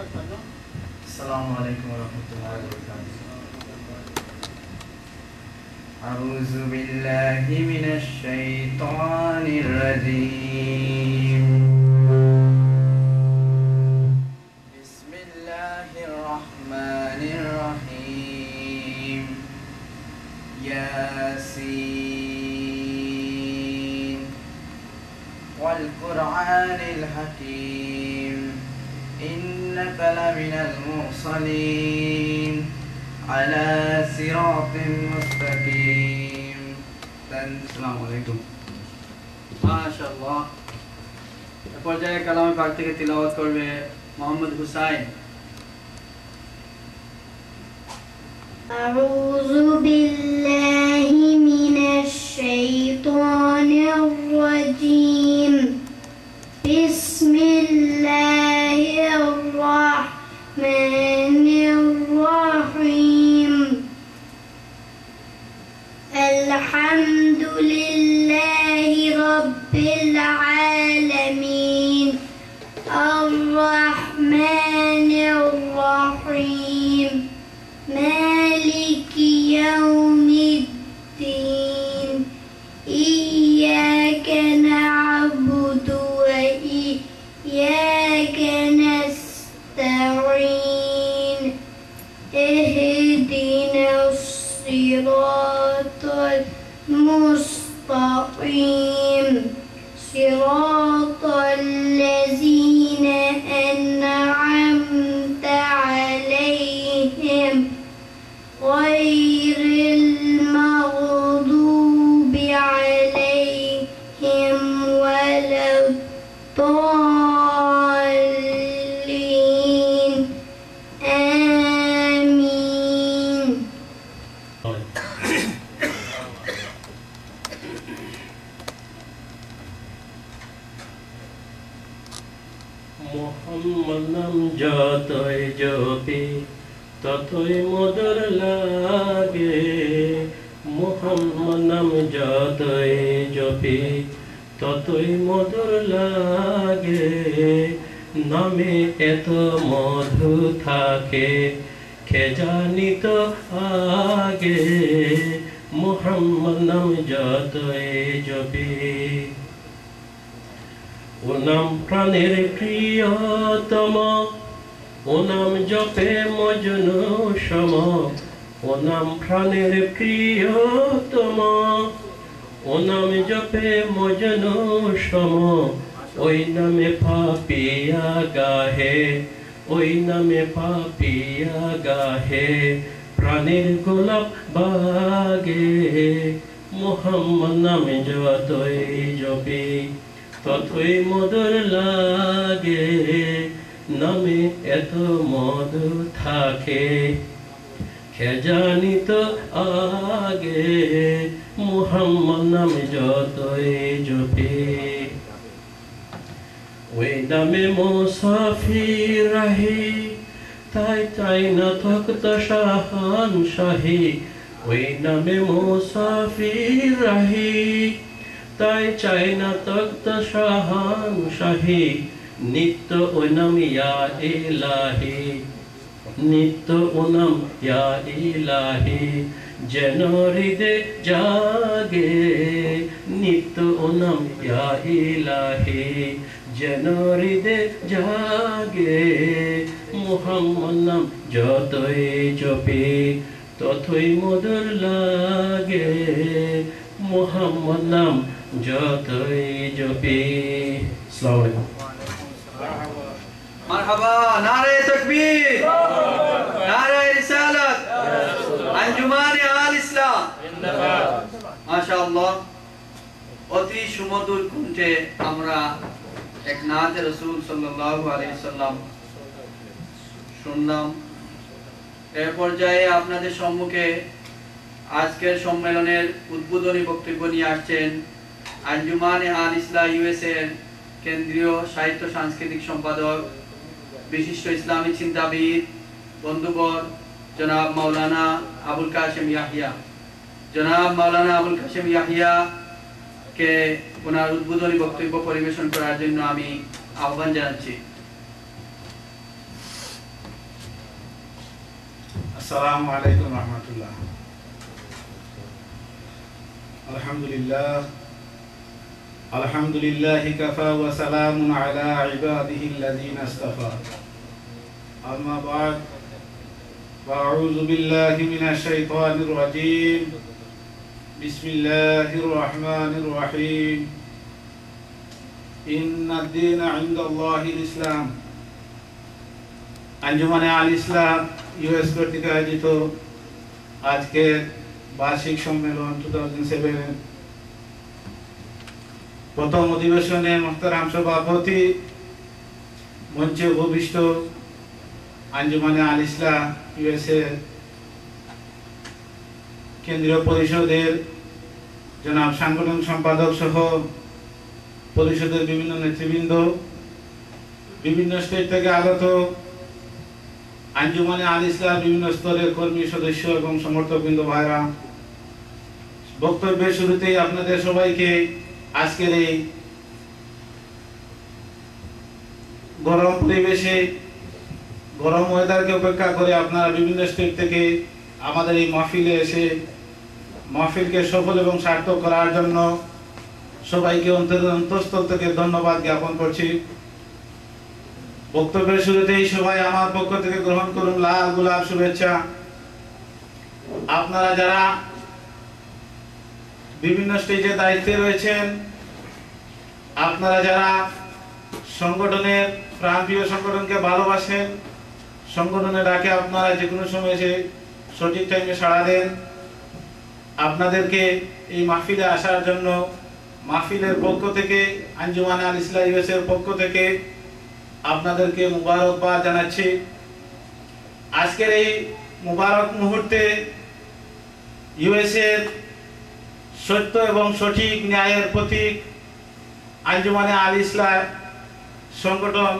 Assalamu alaikum warahmatullahi wabarakatuh. A'udzu billahi minasy syaithanir rajim. Bismillahirrahmanirrahim. Yasin wal Qur'anil hakim. Innaka laminal mursalin ala siratin mustaqim. Dan Assalamualaikum. মাশাআল্লাহ। এ পর্যায়ে কালামে পাক থেকে তিলাওয়াত করবে মোহাম্মদ হুসাইন। আউযু বিল্লাহি মিনাশ শাইতানির রাজীম। বিসমিল্লাহির রাহমানির রাহিম। আলহামদুলিল্লাহি রাব্বিল আলামিন। আর-রাহমানির রাহিম। মালিকি ইয়াউমিদ্দিন। ইয়্যাকা না'বুদু ওয়া ইয়্যাকা নাস্তাঈন। ইহদিনাস সিরাতাল মুস্তাকিম। সিরাতাল লাযীনা আন'আমতা আলাইহিম গhayril maghdubi alayhim waladdallin. Amin. Mohammad নাম যতই জপি ততই মধুর লাগে। মোহাম্মদ নাম যতই জপি ততই মধুর লাগে। নামে এত মধু থাকে কে জানিত আগে। মোহাম্মদ নাম যতই জপি ও নাম প্রাণের প্রিয়তম। ও নাম জপে মজনু সম। ও নাম প্রাণের প্রিয়তম। ও নাম জপে মজনু সম। ওই নামে পাপিয়া গাহে। ওই নামে পাপিয়া গাহে প্রাণের গোলাপ বাগে। মোহাম্মদ নামে যতই জপি ততই মধুর লাগে। নামে এত মধু থাকে কে জানিত আগে। মুহাম্মদ নামে যতই জপি ওই নামে মুসাফির রাহি। তাই চাই না তখ্ত শাহান শাহী। ওই নামে মুসাফির রাহি। তাই চাই না তখ্ত শাহান শাহী। নিত্য ও নাম ইয়া ইলাহি। নিত্য ও নাম ইয়া ইলাহি যেন হৃদে জাগে। নিত্য ও নাম ইয়া ইলাহি যেন হৃদে জাগে। মুহাম্মদ নাম যতই জপি ততই মধুর লাগে। মুহাম্মদ নাম যতই জপি। আসসালামু আলাইকুম। মারহাবা, নারে তাকবীর, নারে রিসালাত, আঞ্জুমানে আল ইসলাম জিন্দাবাদ। মাশাআল্লাহ, অতি সুমধুর কণ্ঠে আমরা এক নাতে রাসূল সাল্লাল্লাহু আলাইহি সাল্লাম শুনলাম। এর পর্যায়ে আপনাদের সম্মুখে আজকের সম্মেলনের উদ্বোধনী বক্তব্য নিয়ে আসছেন আঞ্জুমানে আল ইসলাম ইউএসএ এর কেন্দ্রীয় সাহিত্য সাংস্কৃতিক সম্পাদক, বিশিষ্ট ইসলামী চিন্তাবিদ, বন্ধুবর জনাব মাওলানা আবুল কাশেম ইয়াহিয়া। জনাব মাওলানা আবুল কাশেম ইয়াহিয়া কে ওনার উদ্বোধনী বক্তব্য পরিবেশন করার জন্য আমি আহ্বান জানাচ্ছি। আসসালামু আলাইকুম রহমতুল্লাহ। আলহামদুলিল্লাহ আলহামদুলিল্লাহি কাফা ওয়া সালামুন আলা ইবাদিহিল্লাযীনা ইসতাফা। আম্মা বা'দ, ফাআউযু বিল্লাহি মিনাশ শাইতানির রাজীম। বিসমিল্লাহির রাহমানির রাহিম। ইন্নাদ দীনা ইনদাল্লাহিল ইসলাম। আঞ্জুমানে আল ইসলাম ইউএস কর্তৃক আয়োজিত আজকের বার্ষিক সম্মেলন 2007 প্রথম অধিবেশনে মোহতারাম সভাপতি, মঞ্চে উপবিষ্ট আঞ্জুমানে আল ইসলাম ইউএসএ কেন্দ্রীয় পরিষদের জনাব সাংগঠনিক সম্পাদক সহ পরিষদের বিভিন্ন নেতৃবৃন্দ, বিভিন্ন স্টেট থেকে আগত আঞ্জুমানে আল ইসলাম বিভিন্ন স্তরের কর্মী সদস্য এবং সমর্থকবৃন্দ ভাইরা, বক্তব্যের শুরুতেই আপনাদের সবাইকে আজকের এই গরম পরিবেশে, গরম ওয়েদারকে উপেক্ষা করে আপনারা বিভিন্ন স্টেট থেকে আমাদের এই মাহফিলে এসে মাহফিলকে সফল এবং সার্থক করার জন্য সবাইকে অন্তঃস্থল থেকে ধন্যবাদ জ্ঞাপন করছি। বক্তব্যের শুরুতেই সবাই আমার পক্ষ থেকে গ্রহণ করুন লাল গোলাপ শুভেচ্ছা। আপনারা যারা বিভিন্ন স্টেজে দায়িত্বে রয়েছেন, আপনারা যারা সংগঠনের প্রাণপ্রিয় সংগঠনকে ভালোবাসেন, সংগঠনের ডাকে আপনারা যে কোনো সময় এসে সঠিক টাইমে সাড়া দেন, আপনাদেরকে এই মাহফিলে আসার জন্য মাহফিলের পক্ষ থেকে, আঞ্জুমানে আল ইসলাম ইউএসএ এর পক্ষ থেকে আপনাদেরকে মুবারকবাদ জানাচ্ছি। আজকের এই মুবারক মুহূর্তে ইউএসএ এর সত্য এবং সঠিক ন্যায়ের প্রতীক আঞ্জুমানে আল ইসলাম সংগঠন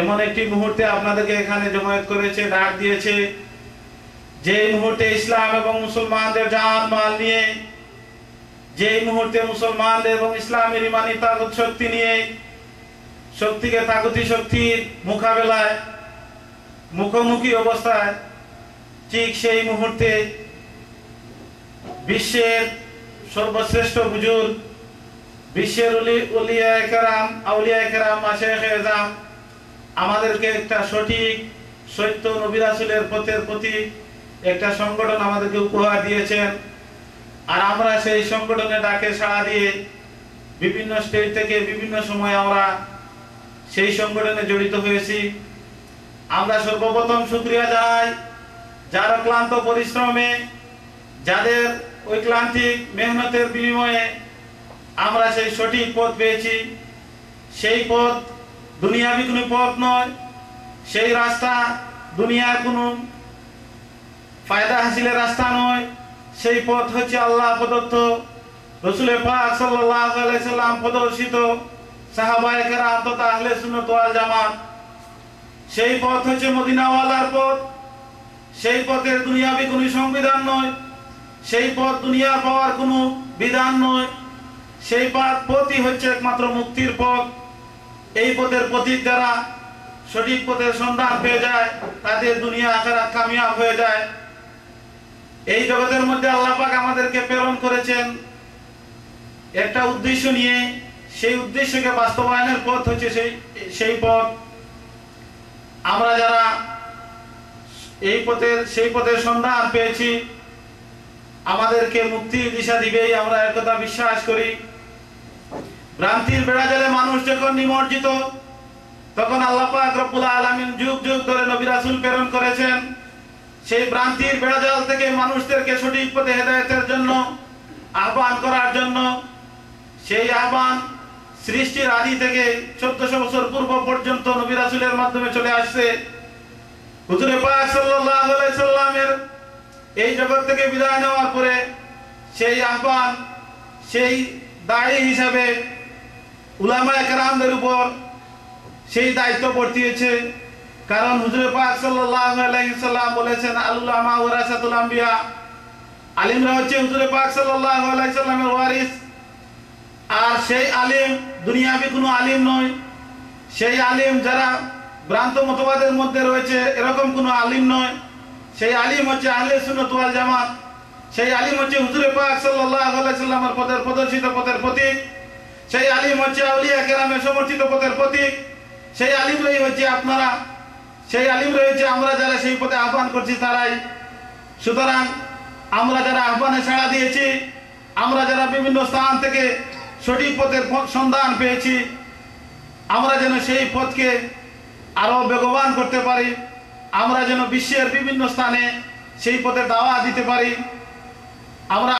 এমন একটি মুহূর্তে আপনাদেরকে এখানে জমায়েত করেছে, ডাক দিয়েছে, যে মুহূর্তে ইসলাম এবং মুসলমানদের জান মাল নিয়ে, যে মুহূর্তে মুসলমানদের এবং ইসলামের ইমানি তাগুত শক্তি নিয়ে, শক্তিকে তাগুতি শক্তির মোকাবেলায় মুখোমুখি অবস্থায়, ঠিক সেই মুহূর্তে বিশ্বের সর্বশ্রেষ্ঠ বুজুর্গ, বিশ্বের উলিয়ায়ে কেরাম, আউলিয়ায়ে কেরাম, মাশায়েখে আযম আমাদেরকে একটা সঠিক সত্য নবী রাসূলের পথের প্রতীক একটা সংগঠন আমাদেরকে উপহার দিয়েছেন। আর আমরা সেই সংগঠনের ডাকে সাড়া দিয়ে বিভিন্ন স্টেট থেকে বিভিন্ন সময় আমরা সেই সংগঠনে জড়িত হয়েছি। আমরা সর্বপ্রথম শুকরিয়া জানাই যারা ক্লান্ত পরিশ্রমে, যাদের ওই ক্লান্তিক মেহনতের বিনিময়ে আমরা সেই সঠিক পথ পেয়েছি। সেই পথ দুনিয়াবি কোনো পথ নয়, সেই রাস্তা দুনিয়ার কোনো ফায়দা হাসিলের রাস্তা নয়, সেই পথ হচ্ছে আল্লাহ প্রদত্ত, রাসূল পাক সাল্লাল্লাহু আলাইহি সাল্লাম প্রদর্শিত, সাহাবায়ে কেরাম তথা আহলে সুন্নাত ওয়াল জামাত। সেই পথ হচ্ছে মদিনাওয়ালার পথ। সেই পথের দুনিয়াবি কোনো সংবিধান নয়, সেই পথ দুনিয়া পাওয়ার কোনো বিধান নয়, সেই পথই হচ্ছে একমাত্র মুক্তির পথ। এই পথের পথিক যারা সঠিক পথের সন্ধান পেয়ে যায়, তাদের দুনিয়া আখিরাত কামিয়াব হয়ে যায়। এই জগতের মধ্যে আল্লাহ পাক আমাদেরকে প্রেরণ করেছেন একটা উদ্দেশ্য নিয়ে, সেই উদ্দেশ্যকে বাস্তবায়নের পথ হচ্ছে সেই পথ। আমরা যারা সেই পথের সন্ধান পেয়েছি, আমাদেরকে মুক্তির দিশা দিবেই, আমরা একথা বিশ্বাস করি। ভ্রান্তির বেড়াজালে মানুষ যখন নিমজ্জিত, তখন আল্লাহ পাক রব্বুল আলামিন যুগ যুগ ধরে নবী রাসূল প্রেরণ করেছেন সেই ভ্রান্তির বেড়াজাল থেকে মানুষদেরকে সঠিক পথে হেদায়েতের জন্য আহ্বান করার জন্য। সেই আহ্বান সৃষ্টির আদি থেকে 1400 বছর পূর্ব পর্যন্ত নবী রাসূলের মাধ্যমে চলে আসছে। হুজুর পাক সাল্লাল্লাহু আলাইহি সাল্লামের এই জগৎ থেকে বিদায় নেওয়ার পরে সেই আহ্বান, সেই দায়ী হিসাবে উলামায়ে কেরামদের উপর সেই দায়িত্ব বর্তিয়েছে। কারণ হুজুর পাক সাল্লাল্লাহু আলাইহি সাল্লাম বলেছেন, আল উলামা ওয়ারাসাতুল আম্বিয়া, আলিমরা হচ্ছে হুজুর পাক সাল্লাল্লাহু আলাইহি সাল্লামের ওয়ারিস। আর সেই আলিম দুনিয়াবি কোনো আলিম নয়, সেই আলিম যারা ভ্রান্ত মতবাদের মধ্যে রয়েছে এরকম কোনো আলিম নয়, সেই আলিম হচ্ছে আহলে সুন্নাত ওয়াল জামাত, সেই আলিম হচ্ছে হুজুরে পাক সাল্লাল্লাহু আলাইহি সাল্লামের পথের প্রদর্শিত পথের প্রতীক, সেই আলিম হচ্ছে আউলিয়া কেরামের সমর্থিত পথের প্রতীক, সেই আলিমরাই হচ্ছে আপনারা, সেই আলিম রয়েছে আমরা যারা সেই পথে আহ্বান করছি তারাই। সুতরাং আমরা যারা আহ্বানে সাড়া দিয়েছি, আমরা যারা বিভিন্ন স্থান থেকে সঠিক পথের সন্ধান পেয়েছি, আমরা যেন সেই পথকে আরো বেগবান করতে পারি, আমরা যেন বিশ্বের বিভিন্ন স্থানে সেই পথে দাওয়া দিতে পারি। আমরা